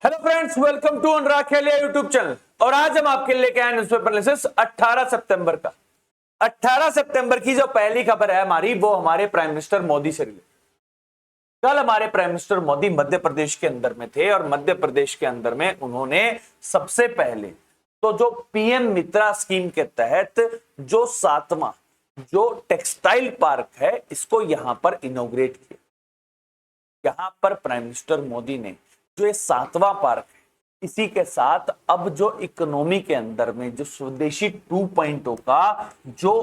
Hello friends, welcome to Anurag Kheliya YouTube channel. और आज हम आपके लिए लेके आए न्यूज़पेपर एनालिसिस 18 सितंबर का। 18 सितंबर की जो पहली खबर है हमारी, वो हमारे प्राइम मिनिस्टर मोदी से रिलेटेड। कल हमारे प्राइम मिनिस्टर मोदी मध्य प्रदेश के अंदर में थे और मध्य प्रदेश के अंदर में उन्होंने सबसे पहले तो जो पीएम मित्रा स्कीम के तहत जो 7वां जो टेक्सटाइल पार्क है, इसको यहां पर इनॉग्रेट किया। यहां पर प्राइम मिनिस्टर मोदी ने जो ये 7वां पार्क है, इसी के साथ अब जो इकोनॉमी के अंदर में जो स्वदेशी 2.0 का जो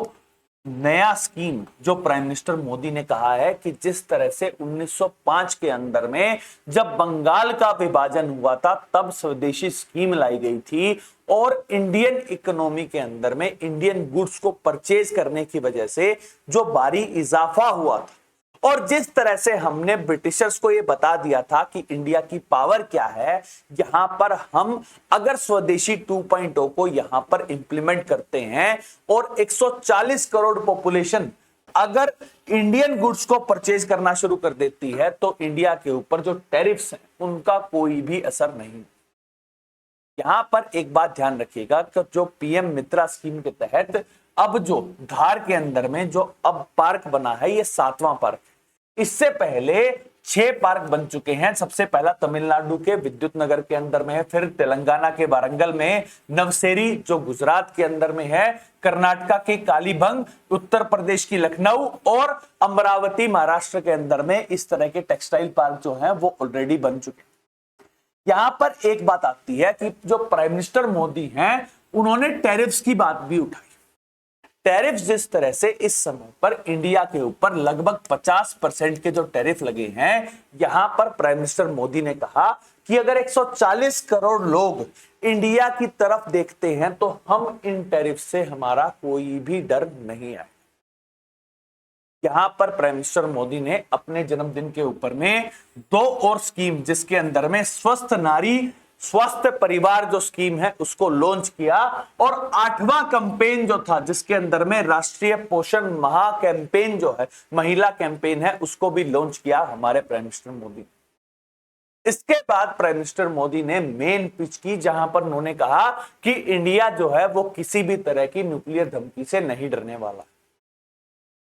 नया स्कीम जो प्राइम मिनिस्टर मोदी ने कहा है कि जिस तरह से 1905 के अंदर में जब बंगाल का विभाजन हुआ था, तब स्वदेशी स्कीम लाई गई थी और इंडियन इकोनॉमी के अंदर में इंडियन गुड्स को परचेज करने की वजह से जो भारी इजाफा हुआ था, और जिस तरह से हमने ब्रिटिशर्स को यह बता दिया था कि इंडिया की पावर क्या है, यहां पर हम अगर स्वदेशी 2.0 को यहां पर इंप्लीमेंट करते हैं और 140 करोड़ पॉपुलेशन अगर इंडियन गुड्स को परचेज करना शुरू कर देती है, तो इंडिया के ऊपर जो टैरिफ्स हैं उनका कोई भी असर नहीं। यहां पर एक बात ध्यान रखिएगा कि जो पीएम मित्रा स्कीम के तहत अब जो धार के अंदर में जो अब पार्क बना है, ये 7वां पार्क। इससे पहले 6 पार्क बन चुके हैं। सबसे पहला तमिलनाडु के विद्युत नगर के अंदर में है, फिर तेलंगाना के वारंगल में, नवसेरी जो गुजरात के अंदर में है, कर्नाटका के कालीबंग, उत्तर प्रदेश की लखनऊ और अमरावती महाराष्ट्र के अंदर में इस तरह के टेक्सटाइल पार्क जो हैं वो ऑलरेडी बन चुके हैं। यहां पर एक बात आती है कि जो प्राइम मिनिस्टर मोदी हैं, उन्होंने टैरिफ्स की बात भी उठाई। टैरिफ जिस तरह से इस समय पर इंडिया के ऊपर लगभग 50% के जो टैरिफ लगे हैं, यहां पर प्राइम मिनिस्टर मोदी ने कहा कि अगर 140 करोड़ लोग इंडिया की तरफ देखते हैं तो हम इन टैरिफ से हमारा कोई भी डर नहीं आए। यहां पर प्राइम मिनिस्टर मोदी ने अपने जन्मदिन के ऊपर में 2 और स्कीम, जिसके अंदर में स्वस्थ नारी स्वस्थ परिवार जो स्कीम है उसको लॉन्च किया, और 8वां कैंपेन जो था जिसके अंदर में राष्ट्रीय पोषण महा कैंपेन जो है, महिला कैंपेन है, उसको भी लॉन्च किया हमारे प्राइम मिनिस्टर मोदी। इसके बाद प्राइम मिनिस्टर मोदी ने मेन पिच की, जहां पर उन्होंने कहा कि इंडिया जो है वो किसी भी तरह की न्यूक्लियर धमकी से नहीं डरने वाला।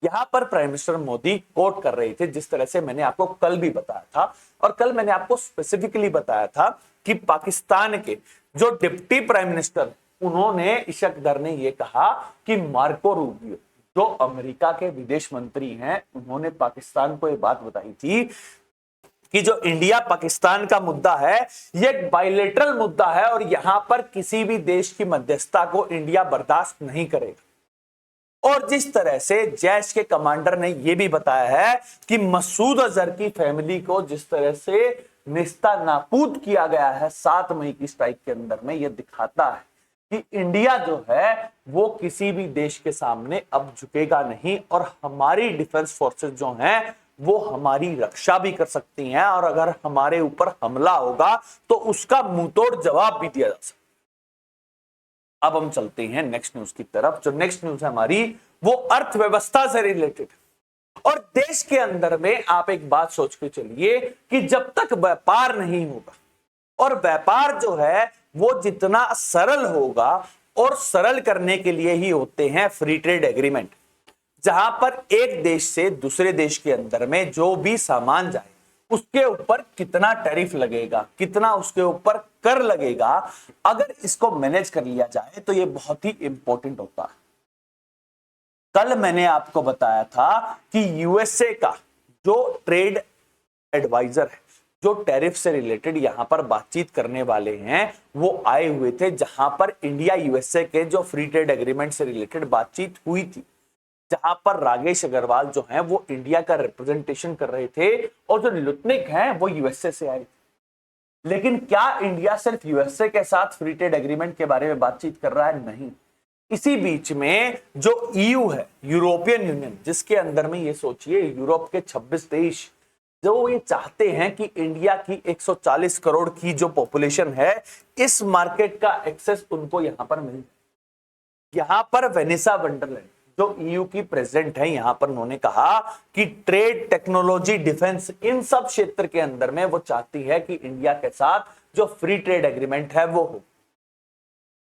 यहां पर प्राइम मिनिस्टर मोदी कोट कर रहे थे, जिस तरह से मैंने आपको कल भी बताया था, और कल मैंने आपको स्पेसिफिकली बताया था कि पाकिस्तान के जो डिप्टी प्राइम मिनिस्टर, उन्होंने इशक दर ने यह कहा कि मार्को रूबियो जो अमेरिका के विदेश मंत्री हैं, उन्होंने पाकिस्तान को यह बात बताई थी कि जो इंडिया पाकिस्तान का मुद्दा है, यह एक बायलैटरल मुद्दा है और यहां पर किसी भी देश की मध्यस्थता को इंडिया बर्दाश्त नहीं करेगा। और जिस तरह से जैश के कमांडर ने यह भी बताया है कि मसूद अजहर की फैमिली को जिस तरह से निस्ता नाबूद किया गया है 7 मई की स्ट्राइक के अंदर में, यह दिखाता है कि इंडिया जो है वो किसी भी देश के सामने अब झुकेगा नहीं, और हमारी डिफेंस फोर्सेस जो हैं वो हमारी रक्षा भी कर सकती हैं, और अगर हमारे ऊपर हमला होगा तो उसका मुंहतोड़ जवाब भी दिया जा सकता है। अब हम चलते हैं नेक्स्ट न्यूज की तरफ। जो नेक्स्ट न्यूज है हमारी, वो अर्थव्यवस्था से रिलेटेड। और देश के अंदर में आप एक बात सोच के चलिए कि जब तक व्यापार नहीं होगा, और व्यापार जो है वो जितना सरल होगा, और सरल करने के लिए ही होते हैं फ्री ट्रेड एग्रीमेंट, जहां पर एक देश से दूसरे देश के अंदर में जो भी सामान जाए उसके ऊपर कितना टैरिफ लगेगा, कितना उसके ऊपर कर लगेगा, अगर इसको मैनेज कर लिया जाए तो ये बहुत ही इंपॉर्टेंट होता है। कल मैंने आपको बताया था कि यूएसए का जो ट्रेड एडवाइजर है, जो टैरिफ से रिलेटेड यहां पर बातचीत करने वाले हैं, वो आए हुए थे, जहां पर इंडिया यूएसए के जो फ्री ट्रेड एग्रीमेंट से रिलेटेड बातचीत हुई थी, जहां पर राकेश अग्रवाल जो हैं वो इंडिया का रिप्रेजेंटेशन कर रहे थे, और जो लुटनिक हैं वो यूएसए से आए थे। लेकिन क्या इंडिया सिर्फ यूएसए के साथ फ्री ट्रेड एग्रीमेंट के बारे में बातचीत कर रहा है? नहीं। इसी बीच में जो ईयू है, यूरोपियन यूनियन, जिसके अंदर में ये सोचिए यूरोप के 26 देश जो ये चाहते हैं कि इंडिया की 140 करोड़ की जो पॉपुलेशन है, इस मार्केट का एक्सेस उनको यहां पर मिल। यहां पर वेनिसा वंडरलैंड जो ईयू की प्रेसिडेंट है, यहां पर उन्होंने कहा कि ट्रेड, टेक्नोलॉजी, डिफेंस, इन सब क्षेत्र के अंदर में वो चाहती है कि इंडिया के साथ जो फ्री ट्रेड एग्रीमेंट है वो हो।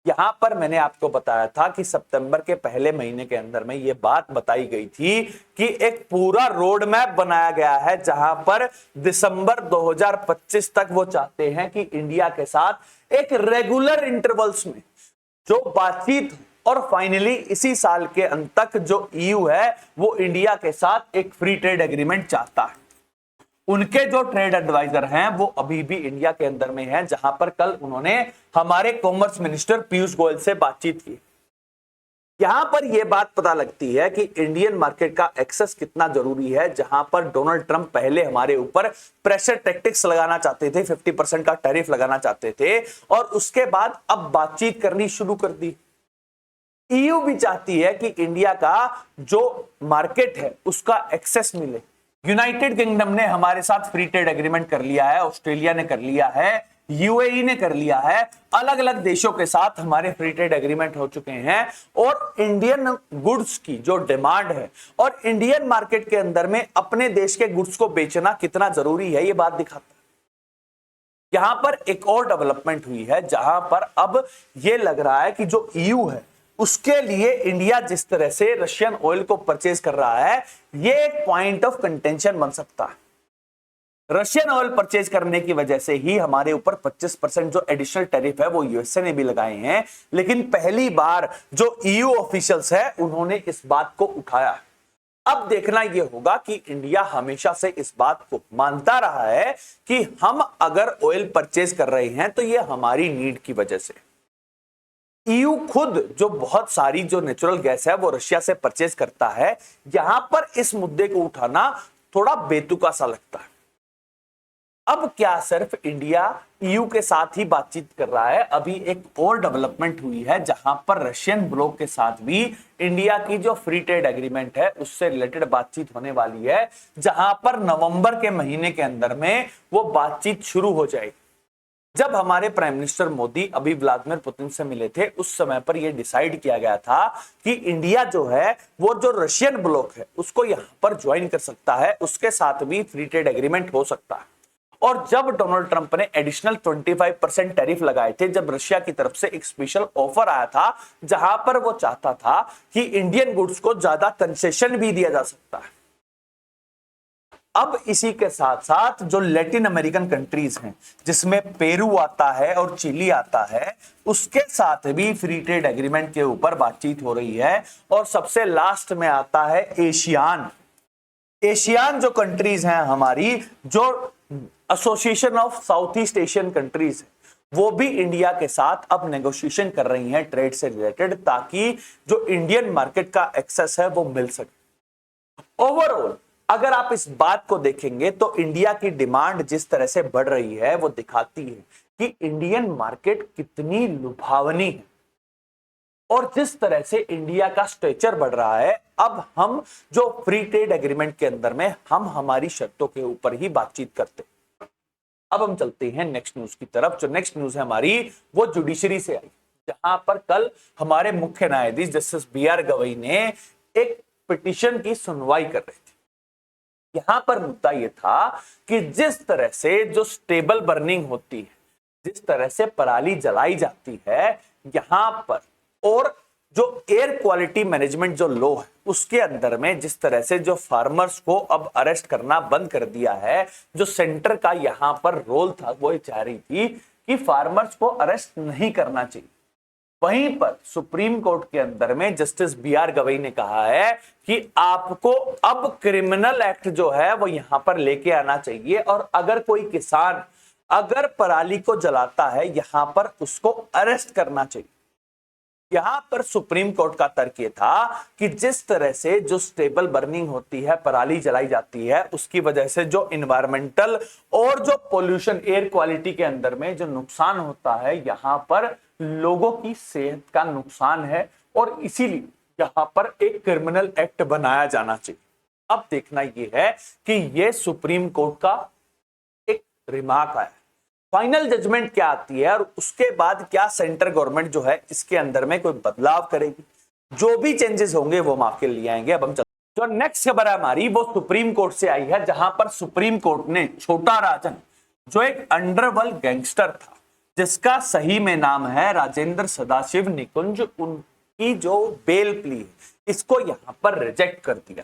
यहां पर मैंने आपको बताया था कि सितंबर के पहले महीने के अंदर में ये बात बताई गई थी कि एक पूरा रोड मैप बनाया गया है, जहां पर दिसंबर 2025 तक वो चाहते हैं कि इंडिया के साथ एक रेगुलर इंटरवल्स में जो बातचीत, और फाइनली इसी साल के अंत तक जो ईयू है वो इंडिया के साथ एक फ्री ट्रेड एग्रीमेंट चाहता है। उनके जो ट्रेड एडवाइजर हैं वो अभी भी इंडिया के अंदर में हैं, जहां पर कल उन्होंने हमारे कॉमर्स मिनिस्टर पीयूष गोयल से बातचीत की। यहां पर यह बात पता लगती है कि इंडियन मार्केट का एक्सेस कितना जरूरी है, जहां पर डोनाल्ड ट्रंप पहले हमारे ऊपर प्रेशर टैक्टिक्स लगाना चाहते थे, 50% का टैरिफ लगाना चाहते थे, और उसके बाद अब बातचीत करनी शुरू कर दी। ईयू भी चाहती है कि इंडिया का जो मार्केट है उसका एक्सेस मिले। यूनाइटेड किंगडम ने हमारे साथ फ्री ट्रेड एग्रीमेंट कर लिया है, ऑस्ट्रेलिया ने कर लिया है, यूएई ने कर लिया है, अलग अलग देशों के साथ हमारे फ्री ट्रेड एग्रीमेंट हो चुके हैं। और इंडियन गुड्स की जो डिमांड है और इंडियन मार्केट के अंदर में अपने देश के गुड्स को बेचना कितना जरूरी है, ये बात दिखाता है। यहां पर एक और डेवलपमेंट हुई है, जहां पर अब यह लग रहा है कि जो ईयू है उसके लिए इंडिया जिस तरह से रशियन ऑयल को परचेज कर रहा है, यह एक पॉइंट ऑफ कंटेंशन बन सकता है। रशियन ऑयल परचेज करने की वजह से ही हमारे ऊपर 25% जो एडिशनल टैरिफ है वो यूएसए ने भी लगाए हैं, लेकिन पहली बार जो ईयू ऑफिशियल्स है उन्होंने इस बात को उठाया। अब देखना यह होगा कि इंडिया हमेशा से इस बात को मानता रहा है कि हम अगर ऑयल परचेज कर रहे हैं तो यह हमारी नीड की वजह से। ईयू खुद जो बहुत सारी जो नेचुरल गैस है वो रशिया से परचेज करता है, यहां पर इस मुद्दे को उठाना थोड़ा बेतुका सा लगता है। अब क्या सिर्फ इंडिया ईयू के साथ ही बातचीत कर रहा है, अभी एक और डेवलपमेंट हुई है जहां पर रशियन ब्लॉक के साथ भी इंडिया की जो फ्री ट्रेड एग्रीमेंट है उससे रिलेटेड बातचीत होने वाली है, जहां पर नवंबर के महीने के अंदर में वो बातचीत शुरू हो जाएगी। जब हमारे प्राइम मिनिस्टर मोदी अभी व्लादिमीर पुतिन से मिले थे, उस समय पर यह डिसाइड किया गया था कि इंडिया जो है वो जो रशियन ब्लॉक है उसको यहां पर ज्वाइन कर सकता है, उसके साथ भी फ्री ट्रेड एग्रीमेंट हो सकता है। और जब डोनाल्ड ट्रंप ने एडिशनल 25% टैरिफ लगाए थे, जब रशिया की तरफ से एक स्पेशल ऑफर आया था जहां पर वो चाहता था कि इंडियन गुड्स को ज्यादा कंसेशन भी दिया जा सकता है। अब इसी के साथ साथ जो लैटिन अमेरिकन कंट्रीज हैं, जिसमें पेरू आता है और चिली आता है, उसके साथ भी फ्री ट्रेड एग्रीमेंट के ऊपर बातचीत हो रही है। और सबसे लास्ट में आता है एशियान जो कंट्रीज हैं हमारी, जो association of south east Asian countries है, वो भी इंडिया के साथ अब नेगोशिएशन कर रही हैं ट्रेड से रिलेटेड, ताकि जो इंडियन मार्केट का एक्सेस है वो मिल सके। ओवरऑल अगर आप इस बात को देखेंगे तो इंडिया की डिमांड जिस तरह से बढ़ रही है वो दिखाती है कि इंडियन मार्केट कितनी लुभावनी है। और जिस तरह से इंडिया का स्ट्रेचर बढ़ रहा है, अब हम जो फ्री ट्रेड एग्रीमेंट के अंदर में हम हमारी शर्तों के ऊपर ही बातचीत करते हैं। अब हम चलते हैं नेक्स्ट न्यूज की तरफ। जो नेक्स्ट न्यूज है हमारी वो जुडिशरी से आई, जहां पर कल हमारे मुख्य न्यायाधीश जस्टिस BR गवई ने एक पिटीशन की सुनवाई कर रहे थे। यहां पर मुद्दा यह था कि जिस तरह से जो स्टेबल बर्निंग होती है, जिस तरह से पराली जलाई जाती है यहां पर, और जो एयर क्वालिटी मैनेजमेंट जो लॉ है उसके अंदर में जिस तरह से जो फार्मर्स को अब अरेस्ट करना बंद कर दिया है, जो सेंटर का यहां पर रोल था वो चाह रही थी कि फार्मर्स को अरेस्ट नहीं करना चाहिए। वहीं पर सुप्रीम कोर्ट के अंदर में जस्टिस BR गवई ने कहा है कि आपको अब क्रिमिनल एक्ट जो है वो यहां पर लेके आना चाहिए, और अगर कोई किसान अगर पराली को जलाता है यहां पर उसको अरेस्ट करना चाहिए। यहां पर सुप्रीम कोर्ट का तर्क ये था कि जिस तरह से जो स्टेबल बर्निंग होती है, पराली जलाई जाती है, उसकी वजह से जो इन्वायरमेंटल और जो पोल्यूशन एयर क्वालिटी के अंदर में जो नुकसान होता है, यहां पर लोगों की सेहत का नुकसान है, और इसीलिए यहां पर एक क्रिमिनल एक्ट बनाया जाना चाहिए। अब देखना यह है कि यह सुप्रीम कोर्ट का एक रिमार्क आया, फाइनल जजमेंट क्या आती है, और उसके बाद क्या सेंट्रल गवर्नमेंट जो है इसके अंदर में कोई बदलाव करेगी। जो भी चेंजेस होंगे वो हम आपके लिए आएंगे। अब हम जो नेक्स्ट खबर है हमारी वो सुप्रीम कोर्ट से आई है, जहां पर सुप्रीम कोर्ट ने छोटा राजन जो एक अंडरवर्ल्ड गैंगस्टर था जिसका सही में नाम है राजेंद्र सदाशिव निकुंज, उनकी जो बेल प्ली है इसको यहां पर रिजेक्ट कर दिया।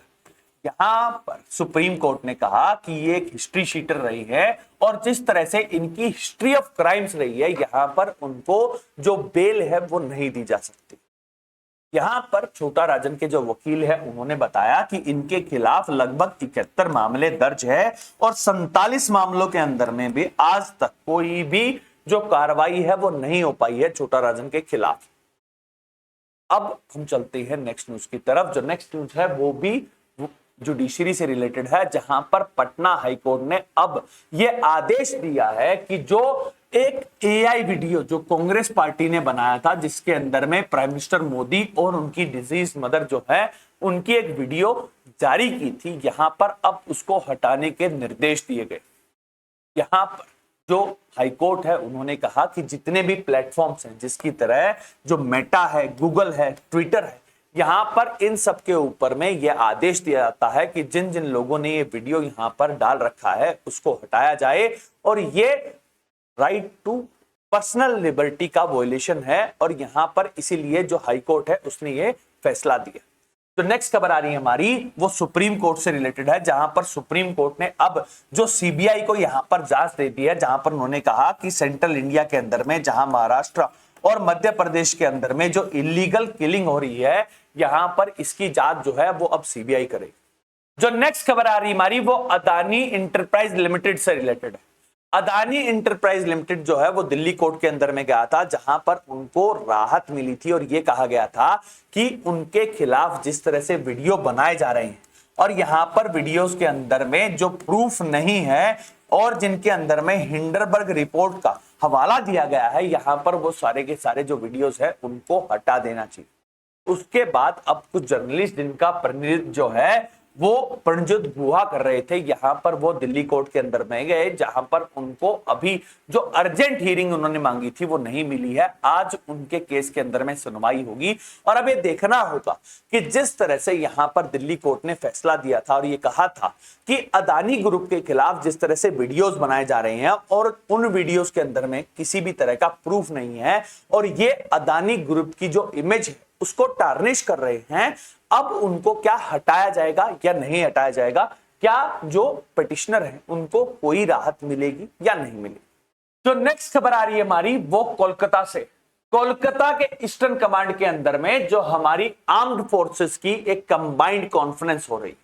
यहां पर सुप्रीम कोर्ट ने कहा कि ये एक हिस्ट्री शीटर रही है और जिस तरह से इनकी हिस्ट्री ऑफ क्राइम्स रही है, यहां पर उनको जो बेल है वो नहीं दी जा सकती। यहां पर छोटा राजन के जो वकील है उन्होंने बताया कि इनके खिलाफ लगभग 71 मामले दर्ज है और 47 मामलों के अंदर में भी आज तक कोई भी जो कार्रवाई है वो नहीं हो पाई है छोटा राजन के खिलाफ। अब हम चलते हैं नेक्स्ट न्यूज की तरफ। जो नेक्स्ट न्यूज है वो भी जुडिशरी से रिलेटेड है, जहां पर पटना हाईकोर्ट ने अब यह आदेश दिया है कि जो एक एआई वीडियो जो कांग्रेस पार्टी ने बनाया था, जिसके अंदर में प्राइम मिनिस्टर मोदी और उनकी डिजीज मदर जो है उनकी एक वीडियो जारी की थी, यहां पर अब उसको हटाने के निर्देश दिए गए। यहां पर जो हाईकोर्ट है उन्होंने कहा कि जितने भी प्लेटफॉर्म्स हैं, जिसकी तरह जो मेटा है, गूगल है, ट्विटर है, यहां पर इन सब के ऊपर में यह आदेश दिया जाता है कि जिन जिन लोगों ने ये वीडियो यहां पर डाल रखा है उसको हटाया जाए और ये राइट टू पर्सनल लिबर्टी का वॉयलेशन है। और यहां पर इसीलिए जो हाई कोर्ट है उसने ये फैसला दिया। तो नेक्स्ट खबर आ रही है हमारी, वो सुप्रीम कोर्ट से रिलेटेड है, जहां पर सुप्रीम कोर्ट ने अब जो सीबीआई को यहां पर जांच दे दी है, जहां पर उन्होंने कहा कि सेंट्रल इंडिया के अंदर में जहां महाराष्ट्र और मध्य प्रदेश के अंदर में जो इलीगल किलिंग हो रही है, यहां पर इसकी जांच जो है वो अब सीबीआई करेगी। जो नेक्स्ट खबर आ रही हमारी वो अदानी इंटरप्राइज लिमिटेड से रिलेटेड है। अदानी इंटरप्राइज लिमिटेड जो है वो दिल्ली कोर्ट के अंदर में गया था, जहां पर उनको राहत मिली थी और यह कहा गया था कि उनके खिलाफ जिस तरह से वीडियो बनाए जा रहे हैं और यहां पर वीडियोस के अंदर में जो प्रूफ नहीं है और जिनके अंदर में हिंडरबर्ग रिपोर्ट का हवाला दिया गया है, यहां पर वो सारे के सारे जो वीडियोस है उनको हटा देना चाहिए। उसके बाद अब कुछ जर्नलिस्ट जिनका प्रतिनिधित्व जो है वो प्रणजीत गुहा कर रहे थे, यहां पर वो दिल्ली कोर्ट के अंदर में गए, जहां पर उनको अभी जो अर्जेंट हियरिंग उन्होंने मांगी थी वो नहीं मिली है। आज उनके केस के अंदर में सुनवाई होगी और अब ये देखना होगा कि जिस तरह से यहां पर दिल्ली कोर्ट ने फैसला दिया था और ये कहा था कि अदानी ग्रुप के खिलाफ जिस तरह से वीडियोस बनाए जा रहे हैं और उन वीडियोस के अंदर में किसी भी तरह का प्रूफ नहीं है और ये अदानी ग्रुप की जो इमेज है उसको टार्निश कर रहे हैं, अब उनको क्या हटाया जाएगा या नहीं हटाया जाएगा, क्या जो पिटिशनर हैं उनको कोई राहत मिलेगी या नहीं मिलेगी। जो नेक्स्ट खबर आ रही है हमारी वो कोलकाता से। कोलकाता के ईस्टर्न कमांड के अंदर में जो हमारी आर्म्ड फोर्सेस की एक कंबाइंड कॉन्फ्रेंस हो रही,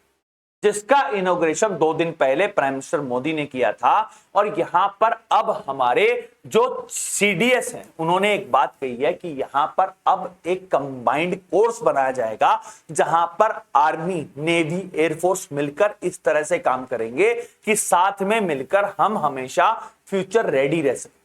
जिसका इनॉग्रेशन 2 दिन पहले प्राइम मिनिस्टर मोदी ने किया था और यहां पर अब हमारे जो सीडीएस हैं उन्होंने एक बात कही है कि यहां पर अब एक कंबाइंड कोर्स बनाया जाएगा, जहां पर आर्मी, नेवी, एयरफोर्स मिलकर इस तरह से काम करेंगे कि साथ में मिलकर हम हमेशा फ्यूचर रेडी रह सकें।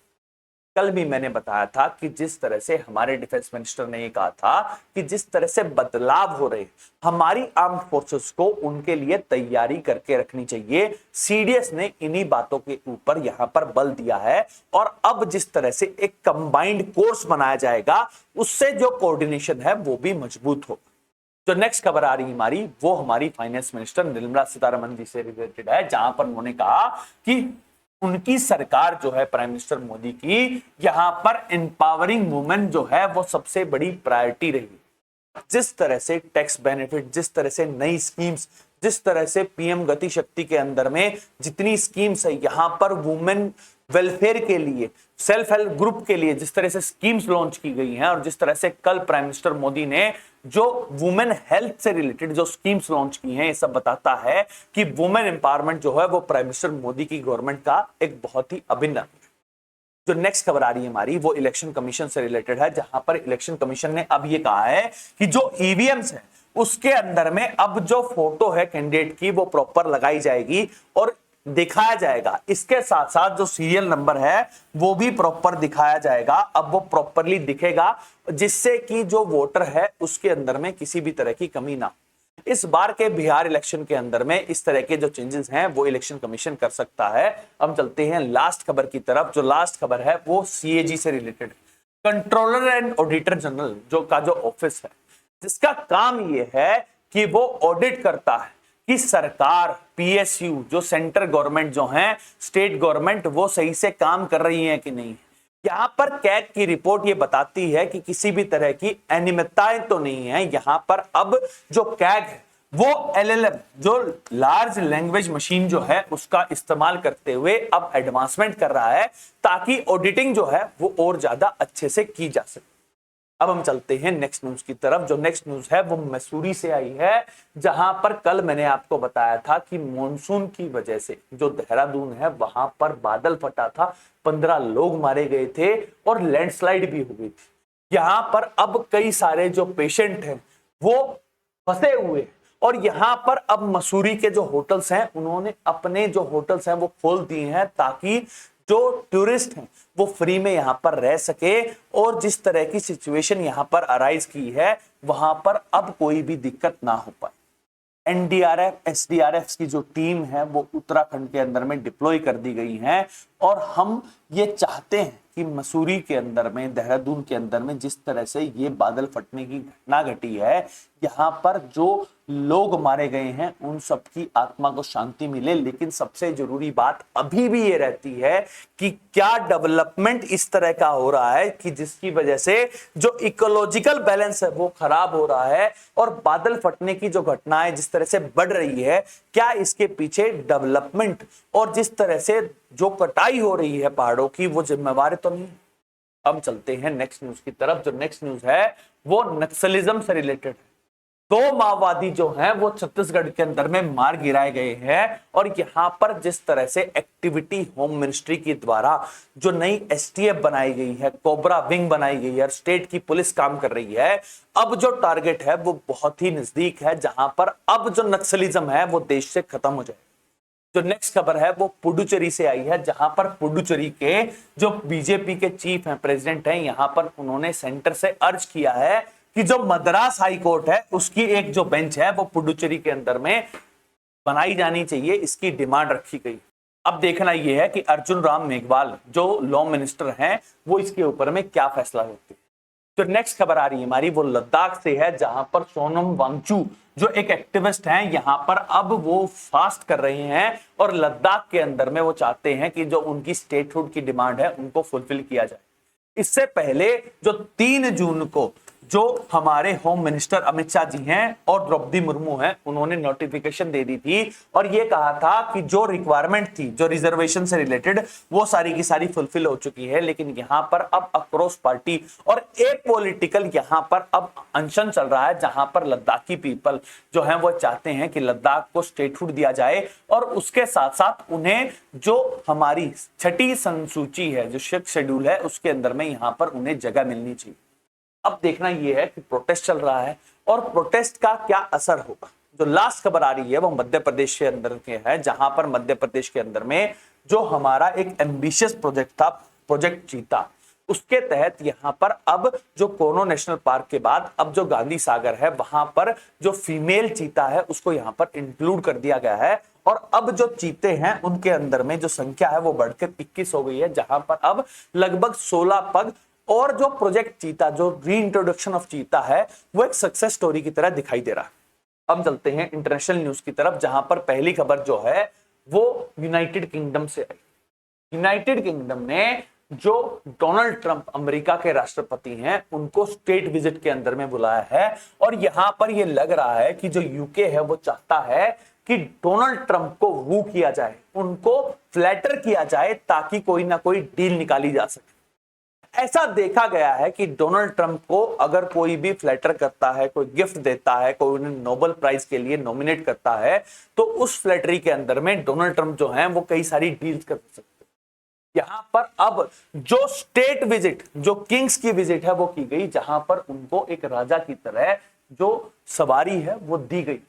कल भी मैंने बताया था कि जिस तरह से हमारे डिफेंस मिनिस्टर ने ये कहा था कि जिस तरह से बदलाव हो रहे हमारी आर्म्ड फोर्सेस को उनके लिए तैयारी करके रखनी चाहिए। सीडीएस ने इन्हीं बातों के ऊपर यहां पर बल दिया है और अब जिस तरह से एक कंबाइंड कोर्स बनाया जाएगा उससे जो कोऑर्डिनेशन है वो भी मजबूत हो। जो नेक्स्ट खबर आ रही हमारी वो हमारी फाइनेंस मिनिस्टर निर्मला सीतारमण जी से रिलेटेड है, जहां पर उन्होंने कहा कि उनकी सरकार जो है प्राइम मिनिस्टर मोदी की, यहां पर एम्पावरिंग वुमेन जो है वो सबसे बड़ी प्रायोरिटी रही। जिस तरह से टैक्स बेनिफिट, जिस तरह से नई स्कीम्स, जिस तरह से पीएम गति शक्ति के अंदर में जितनी स्कीम्स है, यहां पर वुमेन वेलफेयर के लिए, सेल्फ हेल्प ग्रुप के लिए जिस तरह से स्कीम्स लॉन्च की गई हैं और जिस तरह से कल प्राइम मिनिस्टर मोदी ने जो वुमेन हेल्थ से रिलेटेड जो स्कीम्स लॉन्च की हैं, ये सब बताता है कि वुमेन एम्पावरमेंट जो है वो प्राइम मिनिस्टर मोदी की गवर्नमेंट का एक बहुत ही अभिन्न अंग है। जो नेक्स्ट खबर आ रही है हमारी वो इलेक्शन कमीशन से रिलेटेड है, जहां पर इलेक्शन कमीशन ने अब ये कहा है कि जो ईवीएम्स है उसके अंदर में अब जो फोटो है कैंडिडेट की वो प्रॉपर लगाई जाएगी और दिखाया जाएगा। इसके साथ साथ जो सीरियल नंबर है वो भी प्रॉपर दिखाया जाएगा। अब वो प्रॉपरली दिखेगा जिससे कि जो वोटर है उसके अंदर में किसी भी तरह की कमी ना। इस बार के बिहार इलेक्शन के अंदर में इस तरह के जो चेंजेस हैं वो इलेक्शन कमीशन कर सकता है। हम चलते हैं लास्ट खबर की तरफ। जो लास्ट खबर है वो सीएजी से रिलेटेड है, कंट्रोलर एंड ऑडिटर जनरल जो ऑफिस है, जिसका काम ये है कि वो ऑडिट करता है कि सरकार, पीएसयू, जो सेंट्रल गवर्नमेंट जो है, स्टेट गवर्नमेंट, वो सही से काम कर रही है कि नहीं। यहां पर कैग की रिपोर्ट ये बताती है कि किसी भी तरह की अनियमितताएं तो नहीं है। यहां पर अब जो कैग है वो एलएलएम, जो लार्ज लैंग्वेज मशीन जो है, उसका इस्तेमाल करते हुए अब एडवांसमेंट कर रहा है ताकि ऑडिटिंग जो है वो और ज्यादा अच्छे से की जा सके। अब हम चलते हैं नेक्स्ट न्यूज की तरफ। जो नेक्स्ट न्यूज है वो मसूरी से आई है, जहां पर कल मैंने आपको बताया था कि मॉनसून की वजह से जो देहरादून है वहां पर बादल फटा था, 15 लोग मारे गए थे और लैंडस्लाइड भी हो गई थी। यहां पर अब कई सारे जो पेशेंट हैं वो फंसे हुए हैं और यहां पर अब मसूरी के जो होटल्स हैं उन्होंने अपने जो होटल्स हैं वो खोल दिए हैं ताकि जो टूरिस्ट हैं वो फ्री में यहां पर रह सके। और जिस तरह की सिचुएशन यहां पर अराइज की है वहां पर अब कोई भी दिक्कत ना हो पाए। एनडीआरएफ एसडीआरएफ की जो टीम है वो उत्तराखंड के अंदर में डिप्लॉय कर दी गई है और हम ये चाहते हैं कि मसूरी के अंदर में, देहरादून के अंदर में जिस तरह से ये बादल फटने की घटना घटी है, यहाँ पर जो लोग मारे गए हैं उन सबकी आत्मा को शांति मिले। लेकिन सबसे जरूरी बात अभी भी ये रहती है कि क्या डेवलपमेंट इस तरह का हो रहा है कि जिसकी वजह से जो इकोलॉजिकल बैलेंस है वो खराब हो रहा है और बादल फटने की जो घटनाएं जिस तरह से बढ़ रही है, क्या इसके पीछे डेवलपमेंट और जिस तरह से जो कटाई हो रही है पहाड़ों की वो जिम्मेवार तो नहीं। अब चलते हैं नेक्स्ट न्यूज की तरफ। जो नेक्स्ट न्यूज है वो नक्सलिज्म से रिलेटेड है। 2 माओवादी जो हैं वो छत्तीसगढ़ के अंदर में मार गिराए गए हैं और यहां पर जिस तरह से एक्टिविटी होम मिनिस्ट्री के द्वारा जो नई एसटीएफ बनाई गई है, कोबरा विंग बनाई गई है, स्टेट की पुलिस काम कर रही है, अब जो टारगेट है वो बहुत ही नजदीक है जहां पर अब जो नक्सलिज्म है वो देश से खत्म हो जाए। जो नेक्स्ट खबर है वो पुडुचेरी से आई है, जहां पर पुडुचेरी के जो बीजेपी के चीफ हैं, प्रेसिडेंट हैं, यहां पर उन्होंने सेंटर से अर्ज किया है कि जो मद्रास हाई कोर्ट है उसकी एक जो बेंच है वो पुडुचेरी के अंदर में बनाई जानी चाहिए, इसकी डिमांड रखी गई। अब देखना यह है कि अर्जुन राम मेघवाल जो लॉ मिनिस्टर हैं वो इसके ऊपर में क्या फैसला लेते हैं। तो नेक्स्ट खबर आ रही है हमारी वो लद्दाख से है, जहां पर सोनम वांगचू जो एक एक्टिविस्ट हैं यहां पर अब वो फास्ट कर रहे हैं और लद्दाख के अंदर में वो चाहते हैं कि जो उनकी स्टेटहुड की डिमांड है उनको फुलफिल किया जाए। इससे पहले जो 3 जून को जो हमारे होम मिनिस्टर अमित शाह जी हैं और द्रौपदी मुर्मू हैं उन्होंने नोटिफिकेशन दे दी थी और ये कहा था कि जो रिक्वायरमेंट थी जो रिजर्वेशन से रिलेटेड वो सारी की सारी फुलफिल हो चुकी है। लेकिन यहां पर अब अक्रॉस पार्टी और एक पॉलिटिकल यहां पर अब अनशन चल रहा है, जहां पर लद्दाखी पीपल जो है वो चाहते हैं कि लद्दाख को स्टेटहुड दिया जाए और उसके साथ साथ उन्हें जो हमारी 6ठी संसूची है, जो 6th शेड्यूल है, उसके अंदर में यहां पर उन्हें जगह मिलनी चाहिए। अब देखना यह है कि प्रोटेस्ट चल रहा है और प्रोटेस्ट का क्या असर होगा। जो लास्ट खबर आ रही है वो मध्य प्रदेश के अंदर के है, जहां पर मध्य प्रदेश के अंदर में जो हमारा एक एम्बिशियस प्रोजेक्ट था, प्रोजेक्ट चीता, उसके तहत यहां पर अब जो कोनो नेशनल पार्क के बाद अब जो गांधी सागर है वहां पर जो फीमेल चीता है उसको यहां पर इंक्लूड कर दिया गया है और अब जो चीते हैं उनके अंदर में जो संख्या है वो बढ़कर 21 हो गई है, जहां पर अब लगभग 16 पग और जो प्रोजेक्ट चीता, जो रीइंट्रोडक्शन ऑफ चीता है, वो एक सक्सेस स्टोरी की तरह दिखाई दे रहा है। अब चलते हैं इंटरनेशनल न्यूज की तरफ, जहां पर पहली खबर जो है वो यूनाइटेड किंगडम से आई। यूनाइटेड किंगडम ने जो डोनाल्ड ट्रंप अमेरिका के राष्ट्रपति हैं उनको स्टेट विजिट के अंदर में बुलाया है और यहां पर यह लग रहा है कि जो यूके है वो चाहता है कि डोनाल्ड ट्रंप को वू किया जाए, उनको फ्लैटर किया जाए ताकि कोई ना कोई डील निकाली जा सके। ऐसा देखा गया है कि डोनाल्ड ट्रंप को अगर कोई भी फ्लैटर करता है, कोई गिफ्ट देता है, कोई उन्हें नोबेल प्राइज के लिए नॉमिनेट करता है, तो उस फ्लैटरी के अंदर में डोनाल्ड ट्रंप जो है वो कई सारी डील्स कर सकते हैं। यहां पर अब जो स्टेट विजिट, जो किंग्स की विजिट है वो की गई, जहां पर उनको एक राजा की तरह जो सवारी है वो दी गई।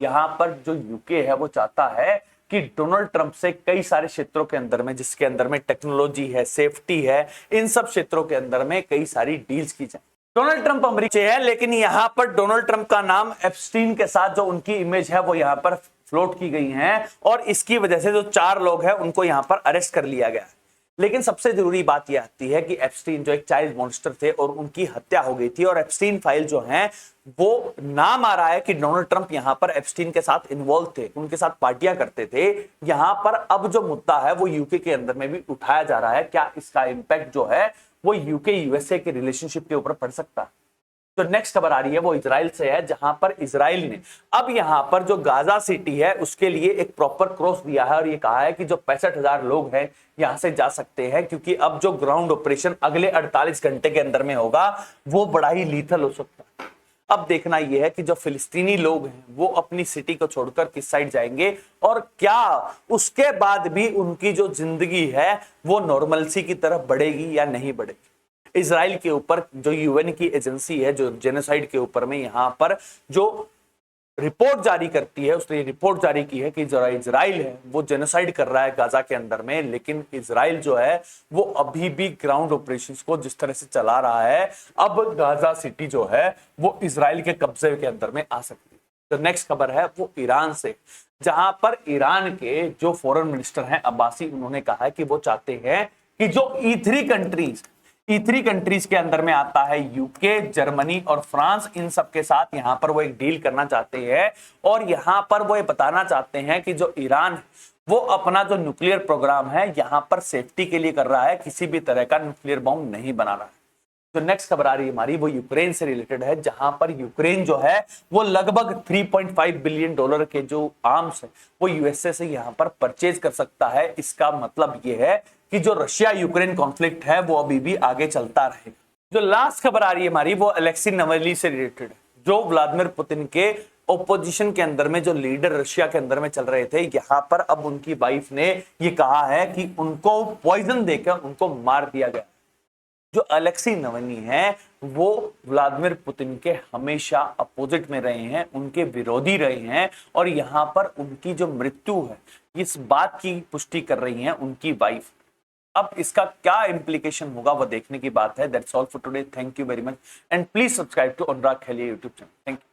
यहां पर जो यूके है वो चाहता है कि डोनाल्ड ट्रंप से कई सारे क्षेत्रों के अंदर में, जिसके अंदर में टेक्नोलॉजी है, सेफ्टी है, इन सब क्षेत्रों के अंदर में कई सारी डील्स की जाए। डोनाल्ड ट्रंप अमेरिका से है, लेकिन यहां पर डोनाल्ड ट्रंप का नाम एप्स्टीन के साथ जो उनकी इमेज है वो यहां पर फ्लोट की गई है और इसकी वजह से जो 4 लोग हैं उनको यहां पर अरेस्ट कर लिया गया। लेकिन सबसे जरूरी बात यह आती है कि एप्स्टीन जो एक चाइल्ड मॉन्स्टर थे और उनकी हत्या हो गई थी, और एप्स्टीन फाइल जो है वो नाम आ रहा है कि डोनाल्ड ट्रंप यहां पर एप्स्टीन के साथ इन्वॉल्व थे, उनके साथ पार्टियां करते थे। यहां पर अब जो मुद्दा है वो यूके के अंदर में भी उठाया जा रहा है, क्या इसका इंपैक्ट जो है वो यूके यूएसए के रिलेशनशिप के ऊपर पड़ सकता है। जो नेक्स्ट खबर आ रही है वो इजराइल से है, जहां पर इजराइल ने अब यहां पर जो गाजा सिटी है उसके लिए एक प्रॉपर क्रॉस दिया है और ये कहा है कि जो 65,000 लोग हैं यहां से जा सकते हैं, क्योंकि अब जो ग्राउंड ऑपरेशन अगले 48 घंटे के अंदर में होगा वो बड़ा ही लीथल हो सकता है। अब देखना यह है कि जो फिलिस्तीनी लोग हैं वो अपनी सिटी को छोड़कर किस साइड जाएंगे, और क्या उसके बाद भी उनकी जो जिंदगी है वो नॉर्मलसी की तरफ बढ़ेगी या नहीं बढ़ेगी। इजराइल के ऊपर जो यूएन की एजेंसी है जो जेनोसाइड के ऊपर में यहां पर जो रिपोर्ट जारी करती है, उसने रिपोर्ट जारी की है कि जो इजराइल है वो जेनोसाइड कर रहा है गाजा के अंदर में, लेकिन इजराइल जो है वो अभी भी ग्राउंड ऑपरेशंस को जिस तरह से चला रहा है, अब गाजा सिटी जो है वो इजराइल के कब्जे के अंदर में आ सकती है। तो नेक्स्ट खबर है वो ईरान से, जहां पर ईरान के जो फॉरेन मिनिस्टर हैं अब्बासी, उन्होंने कहा है कि वो चाहते हैं कि जो E3 कंट्रीज के अंदर में आता है यूके, जर्मनी और फ्रांस, इन सब के साथ यहां पर वो एक डील करना चाहते हैं, और यहां पर वो ये बताना चाहते हैं कि जो ईरान है वो अपना जो न्यूक्लियर प्रोग्राम है यहां पर सेफ्टी के लिए कर रहा है, किसी भी तरह का न्यूक्लियर बॉम्ब नहीं बना रहा है। जो नेक्स्ट खबर आ रही है हमारी वो यूक्रेन से रिलेटेड है, जहां पर यूक्रेन जो है वो लगभग 3.5 बिलियन डॉलर के जो आर्म्स है वो यूएसए से यहां पर परचेज कर सकता है। इसका मतलब ये है कि जो रशिया यूक्रेन कॉन्फ्लिक्ट है वो अभी भी आगे चलता रहेगा। जो लास्ट खबर आ रही है हमारी वो अलेक्सी नवल्नी से रिलेटेड है, जो व्लादिमीर पुतिन के ओपोजिशन के अंदर में जो लीडर रशिया के अंदर में चल रहे थे, यहां पर अब उनकी वाइफ ने ये कहा है कि उनको पॉइजन देकर उनको मार दिया गया। जो अलेक्सी नवल्नी है वो व्लादिमीर पुतिन के हमेशा अपोजिट में रहे हैं, उनके विरोधी रहे हैं, और यहां पर उनकी जो मृत्यु है इस बात की पुष्टि कर रही हैं उनकी वाइफ। अब इसका क्या इंप्लीकेशन होगा वो देखने की बात है। That's all for today, thank you very much and please subscribe to Anurag Kheliya YouTube channel. Thank you.